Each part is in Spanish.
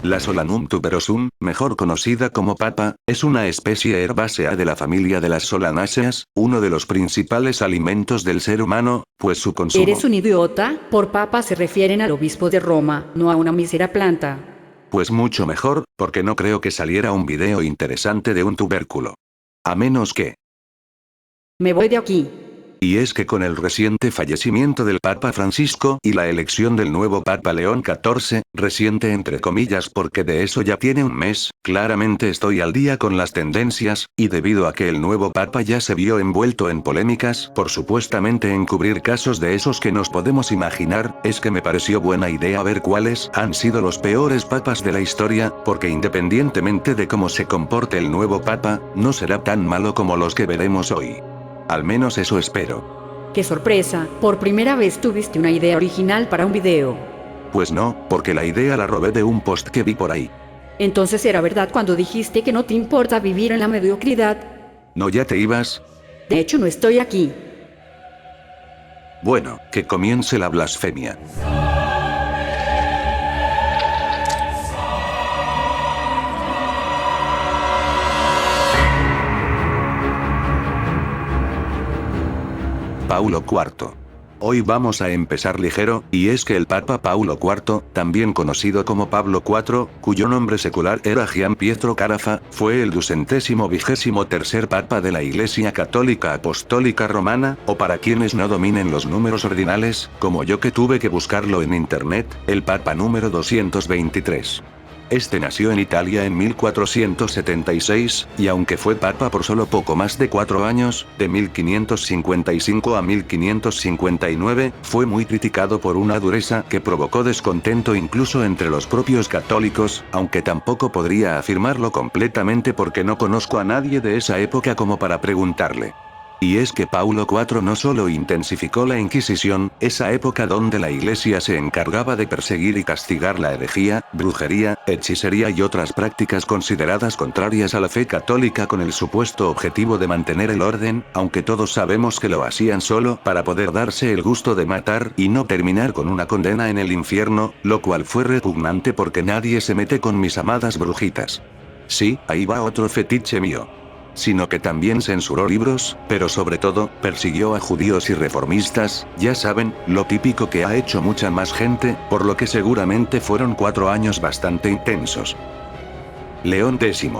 La Solanum tuberosum, mejor conocida como papa, es una especie herbácea de la familia de las solanáceas, uno de los principales alimentos del ser humano, pues su consumo... ¿Eres un idiota? Por papa se refieren al obispo de Roma, no a una mísera planta. Pues mucho mejor, porque no creo que saliera un video interesante de un tubérculo. A menos que... Me voy de aquí. Y es que con el reciente fallecimiento del Papa Francisco y la elección del nuevo Papa León XIV, reciente entre comillas porque de eso ya tiene un mes, claramente estoy al día con las tendencias, y debido a que el nuevo Papa ya se vio envuelto en polémicas por supuestamente encubrir casos de esos que nos podemos imaginar, es que me pareció buena idea ver cuáles han sido los peores papas de la historia, porque independientemente de cómo se comporte el nuevo Papa, no será tan malo como los que veremos hoy. Al menos eso espero. ¡Qué sorpresa! Por primera vez tuviste una idea original para un video. Pues no, porque la idea la robé de un post que vi por ahí. Entonces era verdad cuando dijiste que no te importa vivir en la mediocridad. ¿No ya te ibas? De hecho no estoy aquí. Bueno, que comience la blasfemia. Paulo IV. Hoy vamos a empezar ligero, y es que el Papa Paulo IV, también conocido como Pablo IV, cuyo nombre secular era Gian Pietro Carafa, fue el 223º Papa de la Iglesia Católica Apostólica Romana, o para quienes no dominen los números ordinales, como yo que tuve que buscarlo en internet, el Papa número 223. Este nació en Italia en 1476, y aunque fue papa por solo poco más de 4 años, de 1555 a 1559, fue muy criticado por una dureza que provocó descontento incluso entre los propios católicos, aunque tampoco podría afirmarlo completamente porque no conozco a nadie de esa época como para preguntarle. Y es que Paulo IV no solo intensificó la Inquisición, esa época donde la Iglesia se encargaba de perseguir y castigar la herejía, brujería, hechicería y otras prácticas consideradas contrarias a la fe católica con el supuesto objetivo de mantener el orden, aunque todos sabemos que lo hacían solo para poder darse el gusto de matar y no terminar con una condena en el infierno, lo cual fue repugnante porque nadie se mete con mis amadas brujitas. Sí, ahí va otro fetiche mío. Sino que también censuró libros, pero sobre todo, persiguió a judíos y reformistas, ya saben, lo típico que ha hecho mucha más gente, por lo que seguramente fueron 4 años bastante intensos. León X.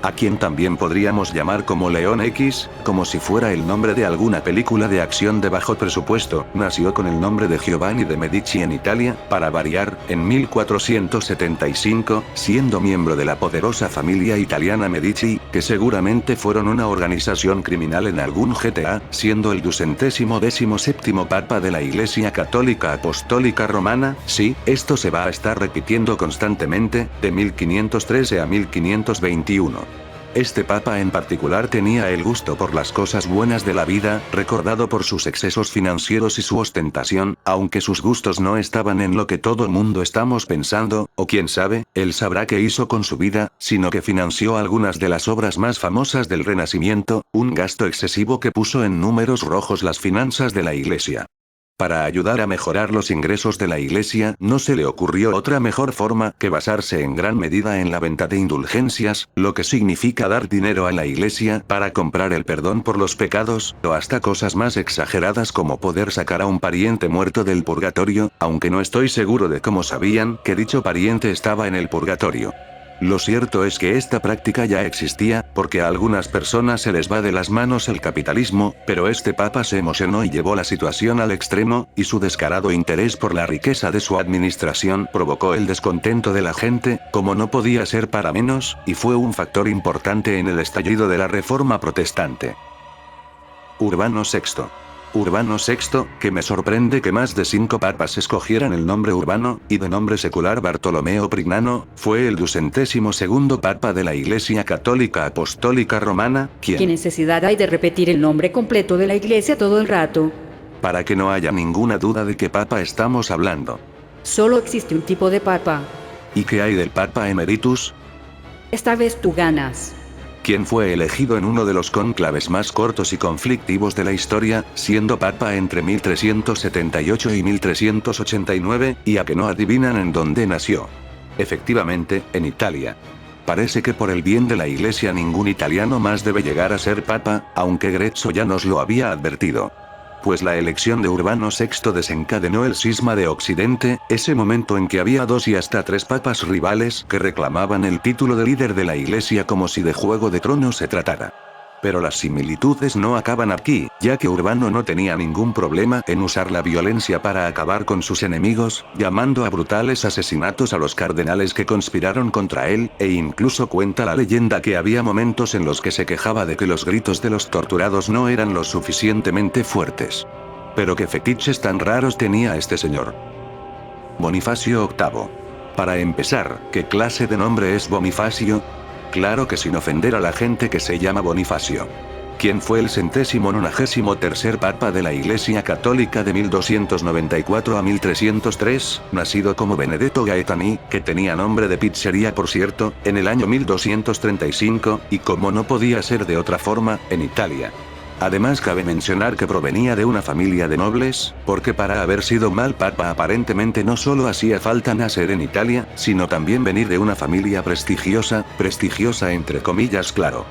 A quien también podríamos llamar como León X, como si fuera el nombre de alguna película de acción de bajo presupuesto, nació con el nombre de Giovanni de Medici en Italia, para variar, en 1475, siendo miembro de la poderosa familia italiana Medici, que seguramente fueron una organización criminal en algún GTA, siendo el 217º Papa de la Iglesia Católica Apostólica Romana, sí, esto se va a estar repitiendo constantemente, de 1513 a 1521. Este papa en particular tenía el gusto por las cosas buenas de la vida, recordado por sus excesos financieros y su ostentación, aunque sus gustos no estaban en lo que todo mundo estamos pensando, o quién sabe, él sabrá qué hizo con su vida, sino que financió algunas de las obras más famosas del Renacimiento, un gasto excesivo que puso en números rojos las finanzas de la Iglesia. Para ayudar a mejorar los ingresos de la Iglesia, no se le ocurrió otra mejor forma que basarse en gran medida en la venta de indulgencias, lo que significa dar dinero a la Iglesia para comprar el perdón por los pecados, o hasta cosas más exageradas como poder sacar a un pariente muerto del purgatorio, aunque no estoy seguro de cómo sabían que dicho pariente estaba en el purgatorio. Lo cierto es que esta práctica ya existía, porque a algunas personas se les va de las manos el capitalismo, pero este papa se emocionó y llevó la situación al extremo, y su descarado interés por la riqueza de su administración provocó el descontento de la gente, como no podía ser para menos, y fue un factor importante en el estallido de la Reforma Protestante. Urbano VI. Urbano VI, que me sorprende que más de 5 papas escogieran el nombre Urbano, y de nombre secular Bartolomeo Prignano, fue el 202º Papa de la Iglesia Católica Apostólica Romana, ¿Qué necesidad hay de repetir el nombre completo de la Iglesia todo el rato? Para que no haya ninguna duda de qué papa estamos hablando. Solo existe un tipo de papa. ¿Y qué hay del Papa Emeritus? Esta vez tú ganas. Quien fue elegido en uno de los cónclaves más cortos y conflictivos de la historia, siendo papa entre 1378 y 1389, y a que no adivinan en dónde nació. Efectivamente, en Italia. Parece que por el bien de la Iglesia ningún italiano más debe llegar a ser papa, aunque Grezzo ya nos lo había advertido. Pues la elección de Urbano VI desencadenó el cisma de Occidente, ese momento en que había 2 y hasta 3 papas rivales que reclamaban el título de líder de la Iglesia como si de Juego de Tronos se tratara. Pero las similitudes no acaban aquí, ya que Urbano no tenía ningún problema en usar la violencia para acabar con sus enemigos, llamando a brutales asesinatos a los cardenales que conspiraron contra él, e incluso cuenta la leyenda que había momentos en los que se quejaba de que los gritos de los torturados no eran lo suficientemente fuertes. Pero qué fetiches tan raros tenía este señor. Bonifacio VIII. Para empezar, ¿qué clase de nombre es Bonifacio? Claro que sin ofender a la gente que se llama Bonifacio. Quien fue el 193º Papa de la Iglesia Católica de 1294 a 1303, nacido como Benedetto Gaetani, que tenía nombre de pizzería por cierto, en el año 1235, y como no podía ser de otra forma, en Italia. Además cabe mencionar que provenía de una familia de nobles, porque para haber sido mal papa aparentemente no solo hacía falta nacer en Italia, sino también venir de una familia prestigiosa entre comillas claro.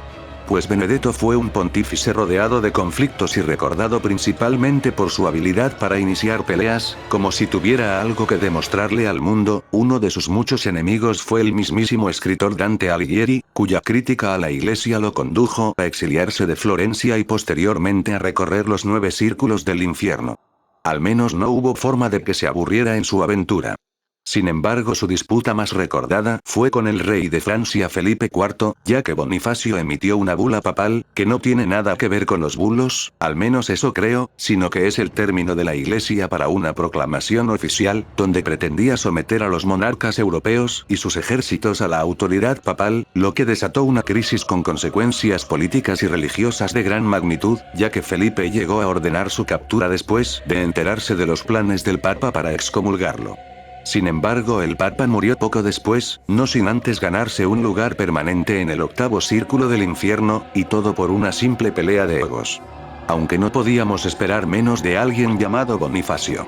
Pues Benedetto fue un pontífice rodeado de conflictos y recordado principalmente por su habilidad para iniciar peleas, como si tuviera algo que demostrarle al mundo. Uno de sus muchos enemigos fue el mismísimo escritor Dante Alighieri, cuya crítica a la Iglesia lo condujo a exiliarse de Florencia y posteriormente a recorrer los 9 círculos del infierno. Al menos no hubo forma de que se aburriera en su aventura. Sin embargo, su disputa más recordada fue con el rey de Francia Felipe IV, ya que Bonifacio emitió una bula papal, que no tiene nada que ver con los bulos, al menos eso creo, sino que es el término de la Iglesia para una proclamación oficial, donde pretendía someter a los monarcas europeos y sus ejércitos a la autoridad papal, lo que desató una crisis con consecuencias políticas y religiosas de gran magnitud, ya que Felipe llegó a ordenar su captura después de enterarse de los planes del Papa para excomulgarlo. Sin embargo, el Papa murió poco después, no sin antes ganarse un lugar permanente en el 8º círculo del infierno, y todo por una simple pelea de egos. Aunque no podíamos esperar menos de alguien llamado Bonifacio.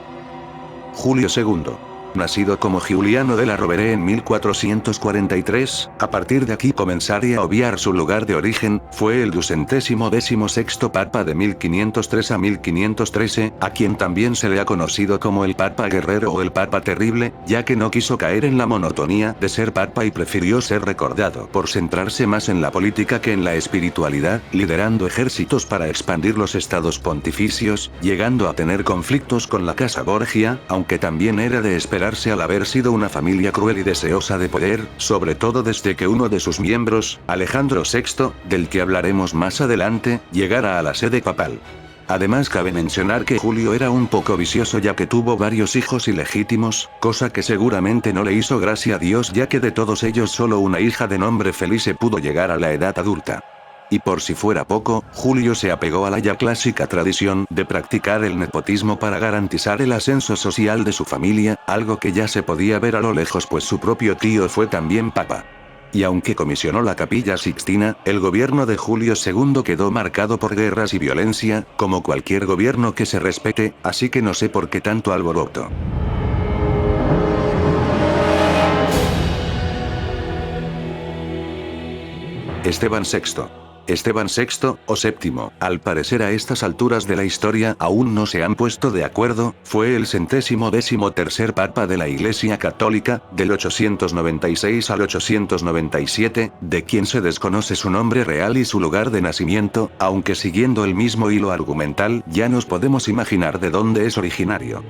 Julio II. Nacido como Giuliano della Rovere en 1443, a partir de aquí comenzaría a obviar su lugar de origen, fue el 216º Papa de 1503 a 1513, a quien también se le ha conocido como el Papa Guerrero o el Papa Terrible, ya que no quiso caer en la monotonía de ser Papa y prefirió ser recordado por centrarse más en la política que en la espiritualidad, liderando ejércitos para expandir los estados pontificios, llegando a tener conflictos con la Casa Borgia, aunque también era de esperar al haber sido una familia cruel y deseosa de poder, sobre todo desde que uno de sus miembros, Alejandro VI, del que hablaremos más adelante, llegara a la sede papal. Además cabe mencionar que Julio era un poco vicioso ya que tuvo varios hijos ilegítimos, cosa que seguramente no le hizo gracia a Dios ya que de todos ellos solo una hija de nombre Felice pudo llegar a la edad adulta. Y por si fuera poco, Julio se apegó a la ya clásica tradición de practicar el nepotismo para garantizar el ascenso social de su familia, algo que ya se podía ver a lo lejos pues su propio tío fue también papa. Y aunque comisionó la Capilla Sixtina, el gobierno de Julio II quedó marcado por guerras y violencia, como cualquier gobierno que se respete, así que no sé por qué tanto alboroto. Esteban VI. Esteban VI, o VII, al parecer a estas alturas de la historia aún no se han puesto de acuerdo, fue el 113º Papa de la Iglesia Católica, del 896 al 897, de quien se desconoce su nombre real y su lugar de nacimiento, aunque siguiendo el mismo hilo argumental ya nos podemos imaginar de dónde es originario.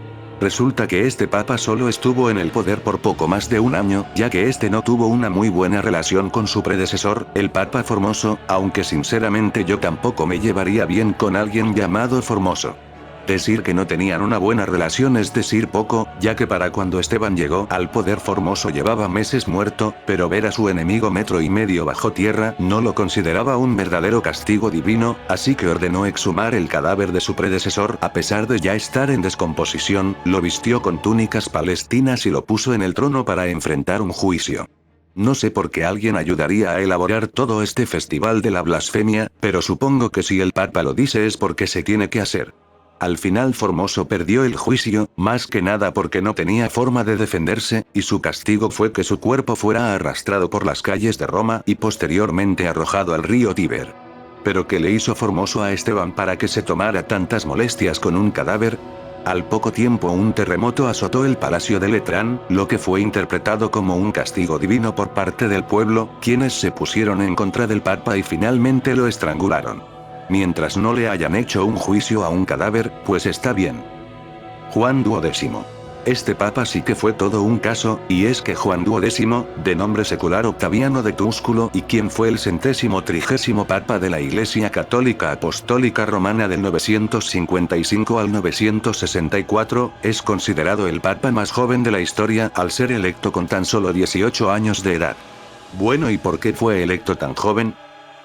Resulta que este papa solo estuvo en el poder por poco más de un año, ya que este no tuvo una muy buena relación con su predecesor, el Papa Formoso, aunque sinceramente yo tampoco me llevaría bien con alguien llamado Formoso. Decir que no tenían una buena relación es decir poco, ya que para cuando Esteban llegó al poder Formoso llevaba meses muerto, pero ver a su enemigo metro y medio bajo tierra no lo consideraba un verdadero castigo divino, así que ordenó exhumar el cadáver de su predecesor a pesar de ya estar en descomposición, lo vistió con túnicas palestinas y lo puso en el trono para enfrentar un juicio. No sé por qué alguien ayudaría a elaborar todo este festival de la blasfemia, pero supongo que si el Papa lo dice es porque se tiene que hacer. Al final Formoso perdió el juicio, más que nada porque no tenía forma de defenderse, y su castigo fue que su cuerpo fuera arrastrado por las calles de Roma y posteriormente arrojado al río Tíber. ¿Pero qué le hizo Formoso a Esteban para que se tomara tantas molestias con un cadáver? Al poco tiempo un terremoto azotó el palacio de Letrán, lo que fue interpretado como un castigo divino por parte del pueblo, quienes se pusieron en contra del papa y finalmente lo estrangularon. Mientras no le hayan hecho un juicio a un cadáver, pues está bien. Juan Duodécimo. Este papa sí que fue todo un caso, y es que Juan Duodécimo, de nombre secular Octaviano de Túsculo y quien fue el 130º papa de la Iglesia Católica Apostólica Romana del 955 al 964, es considerado el papa más joven de la historia al ser electo con tan solo 18 años de edad. Bueno, ¿y por qué fue electo tan joven?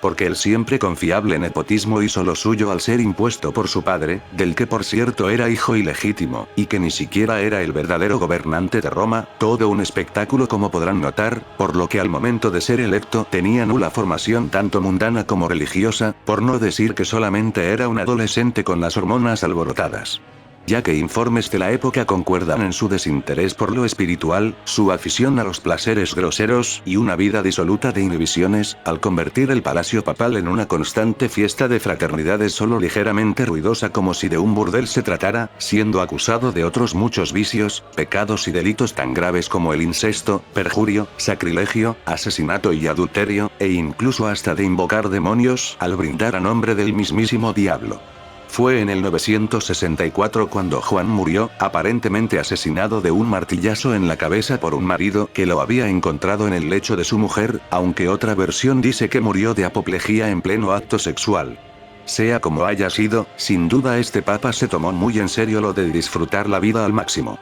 Porque el siempre confiable nepotismo hizo lo suyo al ser impuesto por su padre, del que por cierto era hijo ilegítimo, y que ni siquiera era el verdadero gobernante de Roma, todo un espectáculo como podrán notar, por lo que al momento de ser electo tenía nula formación tanto mundana como religiosa, por no decir que solamente era un adolescente con las hormonas alborotadas. Ya que informes de la época concuerdan en su desinterés por lo espiritual, su afición a los placeres groseros y una vida disoluta de inhibiciones, al convertir el palacio papal en una constante fiesta de fraternidades solo ligeramente ruidosa como si de un burdel se tratara, siendo acusado de otros muchos vicios, pecados y delitos tan graves como el incesto, perjurio, sacrilegio, asesinato y adulterio, e incluso hasta de invocar demonios al brindar a nombre del mismísimo diablo. Fue en el 964 cuando Juan murió, aparentemente asesinado de un martillazo en la cabeza por un marido que lo había encontrado en el lecho de su mujer, aunque otra versión dice que murió de apoplejía en pleno acto sexual. Sea como haya sido, sin duda este papa se tomó muy en serio lo de disfrutar la vida al máximo.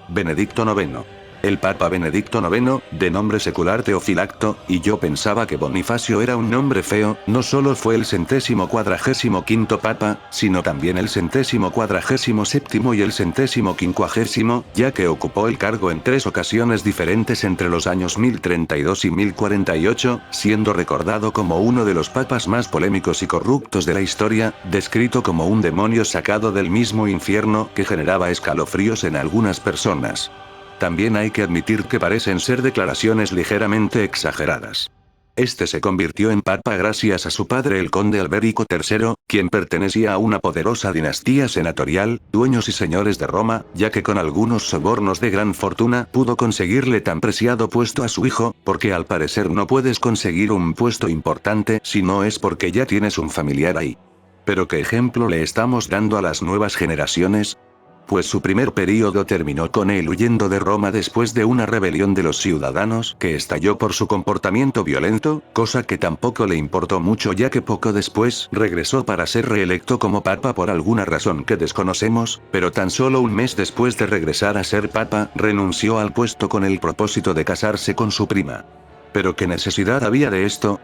Benedicto IX. El Papa Benedicto IX, de nombre secular Teofilacto, y yo pensaba que Bonifacio era un nombre feo, no solo fue el 145º Papa, sino también el 147º y el 150º, ya que ocupó el cargo en 3 ocasiones diferentes entre los años 1032 y 1048, siendo recordado como uno de los papas más polémicos y corruptos de la historia, descrito como un demonio sacado del mismo infierno que generaba escalofríos en algunas personas. También hay que admitir que parecen ser declaraciones ligeramente exageradas. Este se convirtió en papa gracias a su padre el conde Alberico III, quien pertenecía a una poderosa dinastía senatorial, dueños y señores de Roma, ya que con algunos sobornos de gran fortuna pudo conseguirle tan preciado puesto a su hijo, porque al parecer no puedes conseguir un puesto importante si no es porque ya tienes un familiar ahí. ¿Pero qué ejemplo le estamos dando a las nuevas generaciones? Pues su primer período terminó con él huyendo de Roma después de una rebelión de los ciudadanos que estalló por su comportamiento violento, cosa que tampoco le importó mucho ya que poco después regresó para ser reelecto como papa por alguna razón que desconocemos, pero tan solo un mes después de regresar a ser papa, renunció al puesto con el propósito de casarse con su prima. ¿Pero qué necesidad había de esto?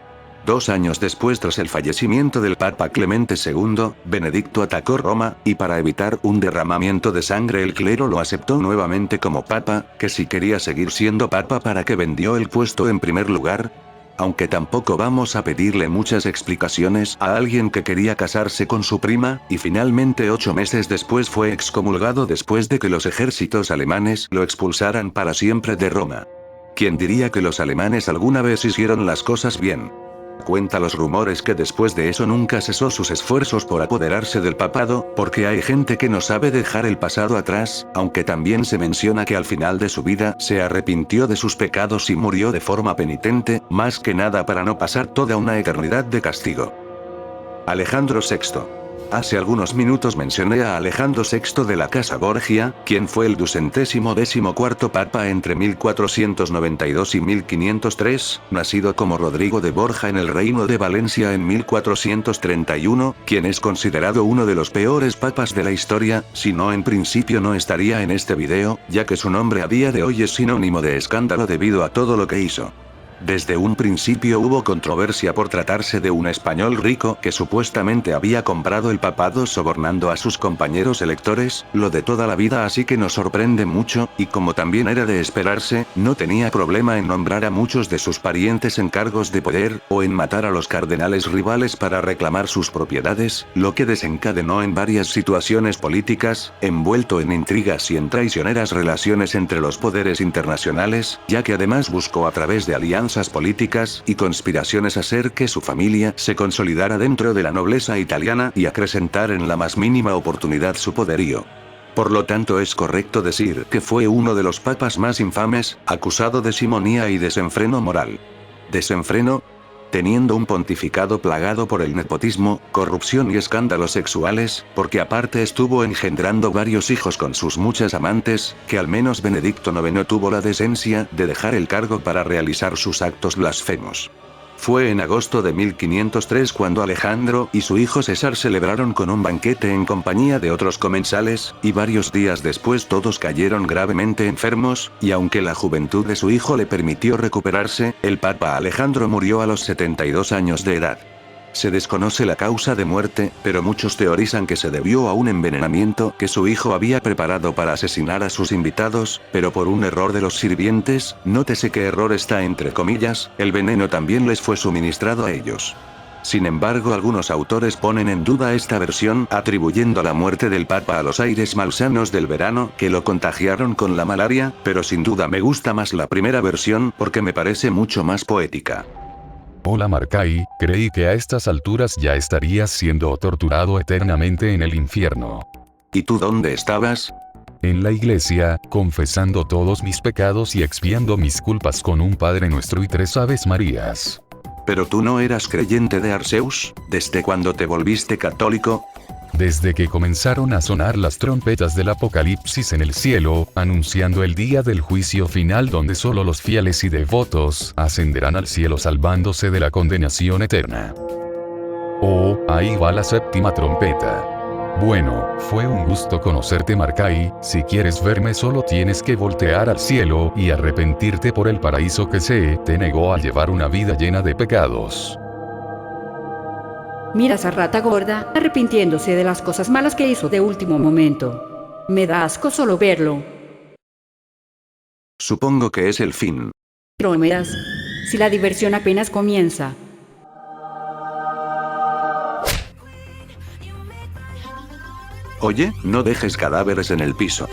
2 años después, tras el fallecimiento del Papa Clemente II, Benedicto atacó Roma, y para evitar un derramamiento de sangre el clero lo aceptó nuevamente como papa, que si quería seguir siendo papa para qué vendió el puesto en primer lugar. Aunque tampoco vamos a pedirle muchas explicaciones a alguien que quería casarse con su prima, y finalmente 8 meses después fue excomulgado después de que los ejércitos alemanes lo expulsaran para siempre de Roma. ¿Quién diría que los alemanes alguna vez hicieron las cosas bien? Cuenta los rumores que después de eso nunca cesó sus esfuerzos por apoderarse del papado, porque hay gente que no sabe dejar el pasado atrás, aunque también se menciona que al final de su vida se arrepintió de sus pecados y murió de forma penitente, más que nada para no pasar toda una eternidad de castigo. Alejandro VI. Hace algunos minutos mencioné a Alejandro VI de la Casa Borgia, quien fue el 214º papa entre 1492 y 1503, nacido como Rodrigo de Borja en el Reino de Valencia en 1431, quien es considerado uno de los peores papas de la historia, si no en principio no estaría en este video, ya que su nombre a día de hoy es sinónimo de escándalo debido a todo lo que hizo. Desde un principio hubo controversia por tratarse de un español rico que supuestamente había comprado el papado sobornando a sus compañeros electores, lo de toda la vida, así que nos sorprende mucho, y como también era de esperarse, no tenía problema en nombrar a muchos de sus parientes en cargos de poder, o en matar a los cardenales rivales para reclamar sus propiedades, lo que desencadenó en varias situaciones políticas, envuelto en intrigas y en traicioneras relaciones entre los poderes internacionales, ya que además buscó a través de alianzas políticas y conspiraciones hacer que su familia se consolidara dentro de la nobleza italiana y acrecentar en la más mínima oportunidad su poderío. Por lo tanto, es correcto decir que fue uno de los papas más infames, acusado de simonía y desenfreno moral. ¿Desenfreno? Teniendo un pontificado plagado por el nepotismo, corrupción y escándalos sexuales, porque aparte estuvo engendrando varios hijos con sus muchas amantes, que al menos Benedicto IX tuvo la decencia de dejar el cargo para realizar sus actos blasfemos. Fue en agosto de 1503 cuando Alejandro y su hijo César celebraron con un banquete en compañía de otros comensales, y varios días después todos cayeron gravemente enfermos, y aunque la juventud de su hijo le permitió recuperarse, el Papa Alejandro murió a los 72 años de edad. Se desconoce la causa de muerte, pero muchos teorizan que se debió a un envenenamiento que su hijo había preparado para asesinar a sus invitados, pero por un error de los sirvientes, nótese que error está entre comillas, el veneno también les fue suministrado a ellos. Sin embargo, algunos autores ponen en duda esta versión, atribuyendo la muerte del Papa a los aires malsanos del verano que lo contagiaron con la malaria, pero sin duda me gusta más la primera versión porque me parece mucho más poética. Hola Marcay, creí que a estas alturas ya estarías siendo torturado eternamente en el infierno. ¿Y tú dónde estabas? En la iglesia, confesando todos mis pecados y expiando mis culpas con un Padre Nuestro y 3 Aves Marías. ¿Pero tú no eras creyente de Arceus, desde cuando te volviste católico? Desde que comenzaron a sonar las trompetas del Apocalipsis en el cielo, anunciando el día del juicio final donde solo los fieles y devotos ascenderán al cielo salvándose de la condenación eterna. Oh, ahí va la 7ª trompeta. Bueno, fue un gusto conocerte Marcay, si quieres verme solo tienes que voltear al cielo y arrepentirte por el paraíso que se te negó a llevar una vida llena de pecados. Mira esa rata gorda, arrepintiéndose de las cosas malas que hizo de último momento. Me da asco solo verlo. Supongo que es el fin. Bromeras. Si la diversión apenas comienza. Oye, no dejes cadáveres en el piso.